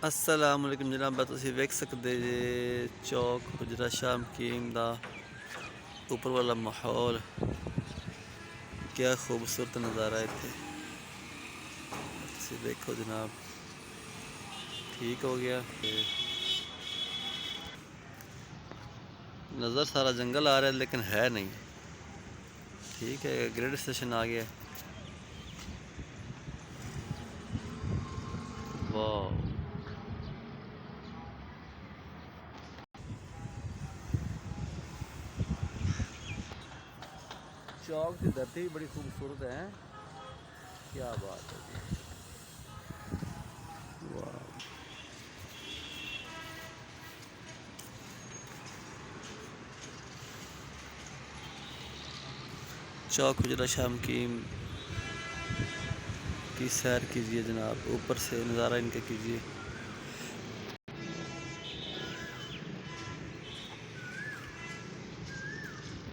अस्सलामुअलैकुम जनाब, तुसीं वेख सकदे जे चौक हुजरा शामकीन दा ऊपर वाला माहौल। क्या खूबसूरत नज़ारा है इत्थे। तुसीं देखो जनाब, ठीक हो गया। नज़र सारा जंगल आ रहा है लेकिन है नहीं। ठीक है, ग्रेड स्टेशन आ गया। वाह, चौक की धरती भी बड़ी खूबसूरत है। क्या बात है जी। वाह, चौक हुजरा शामकीन की सैर कीजिए जनाब, ऊपर से नज़ारा इनका कीजिए।